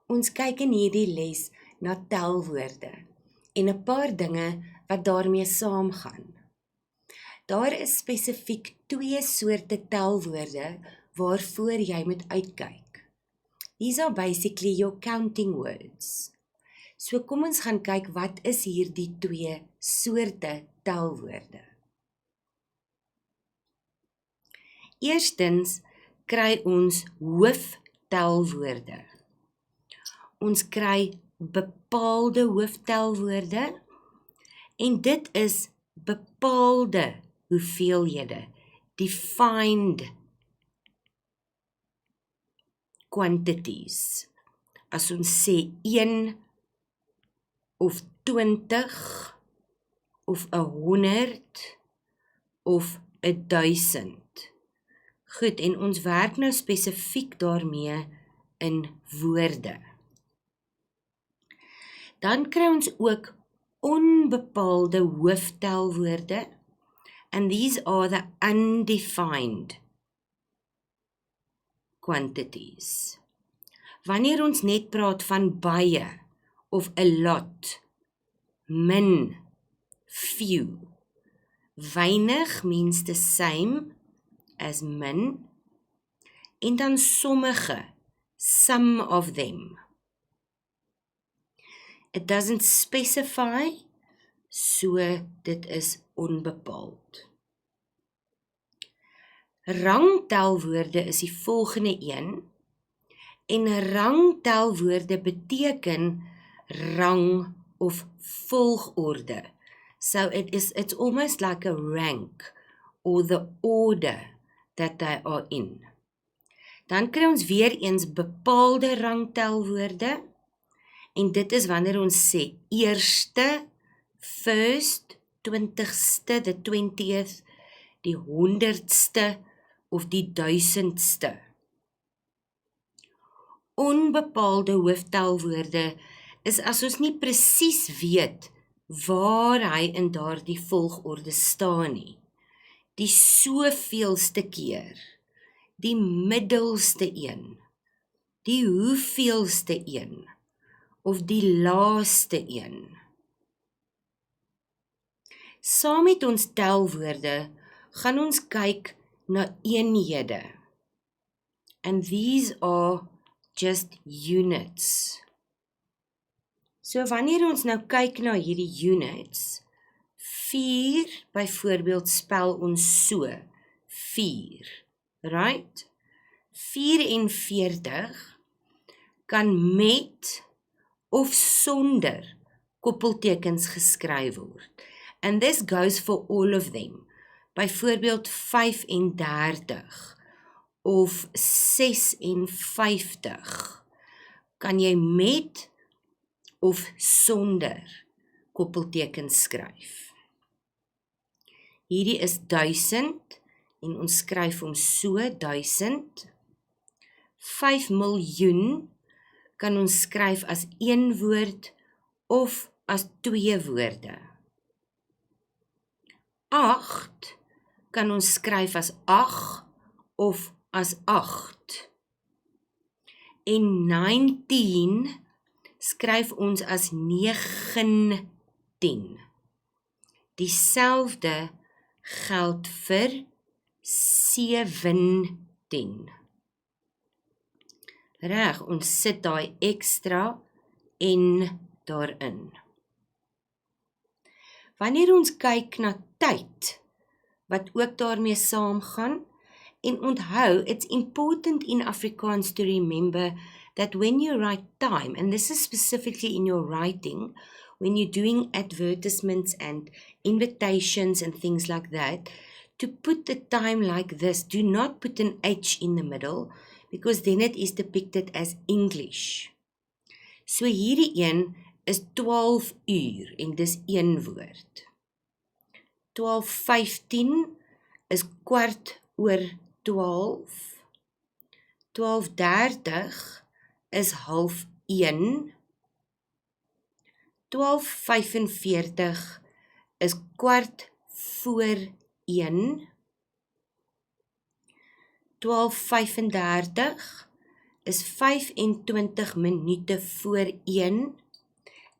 Ons kyk in hierdie les na telwoorde en 'n paar dinge wat daarmee saamgaan. Daar is spesifiek 2 soorte telwoorde waarvoor jy moet uitkyk. These are basically your counting words. So kom ons gaan kyk wat is hierdie 2 soorte telwoorde. Eerstens kry ons hooftelwoorde. Ons kry bepaalde hooftelwoorde en dit is bepaalde hoeveelhede, defined quantities. As ons sê 1 of 20 of 100 of 1000. Goed, en ons werk nou spesifiek daarmee in woorde. Dan kry ons ook onbepaalde hooftelwoorde, and these are the undefined quantities. Wanneer ons net praat van baie of a lot, min, few, weinig means the same as min, en dan sommige, some of them. It doesn't specify, so dit is onbepaald. Rangtelwoorde is die volgende een, en rangtelwoorde beteken rang of volgorde. So it's almost like a rank or the order that they are in. Dan kry ons weer eens bepaalde rangtelwoorde, en dit is wanneer ons sê eerste, first, 20ste, the 20th, die 100ste of die 1000ste. Onbepaalde hooftelwoorde is as ons nie presies weet waar hy in daardie volgorde staan nie. Die soveelste keer, die middelste een, die hoeveelste een, of die laaste een. Saam met ons telwoorde gaan ons kyk na eenhede. And these are just units. So wanneer ons nou kyk na hierdie units, 4 byvoorbeeld spel ons so, 4, right? 44 kan met of sonder koppeltekens geskryf word. And this goes for all of them. Byvoorbeeld 35 of 56 kan jy met of sonder koppeltekens skryf. Hierdie is 1000 en ons skryf hom so 1000. 5 miljoen kan ons skryf as 1 woord of as 2 woorde. 8 kan ons skryf as 8 of as 8. En 19 skryf ons as 19. Dieselfde geld vir 17. Reg, ons sit daai ekstra en daarin. Wanneer ons kyk na tyd, wat ook daarmee saamgaan, en onthou, it's important in Afrikaans to remember that when you write time, and this is specifically in your writing, when you're doing advertisements and invitations and things like that, to put the time like this, do not put an H in the middle, because then it is depicted as English. So hierdie een is 12 uur en dis 1 woord. 12:15 is 12:15. 12:30 is 12:30. 12:45 is 1:15. 12:35 is 25 minute voor 1.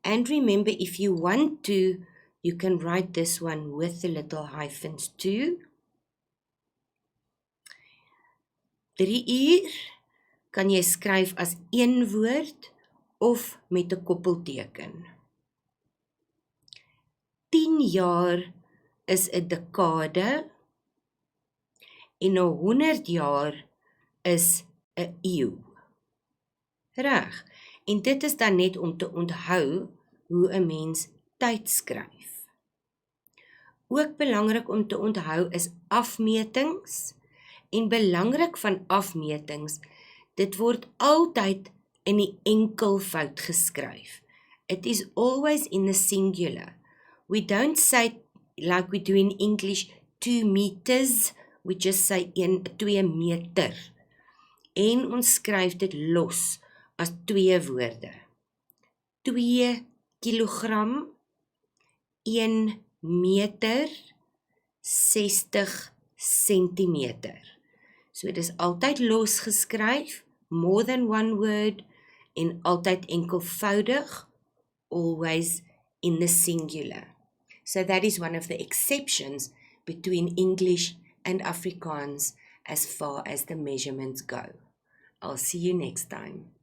And remember, if you want to, you can write this one with the little hyphens too. 3 uur kan jy skryf as een woord of met 'n koppelteken. 10 jaar is 'n dekade en 100 jaar is 'n eeu. Reg. En dit is dan net om te onthou hoe 'n mens tyd skryf. Ook belangrik om te onthou is afmetings. En belangrik van afmetings, dit word altyd in die enkelvoud geskryf. It is always in the singular. We don't say, like we do in English, 2 meters, we just say 2 meter. En ons skryf dit los as 2 woorde. 2 kilogram, 1 meter, 60 centimeter. So dit is altyd los geskryf, more than one word, en altyd enkelvoudig, always in the singular. So that is one of the exceptions between English and Afrikaans as far as the measurements go. I'll see you next time.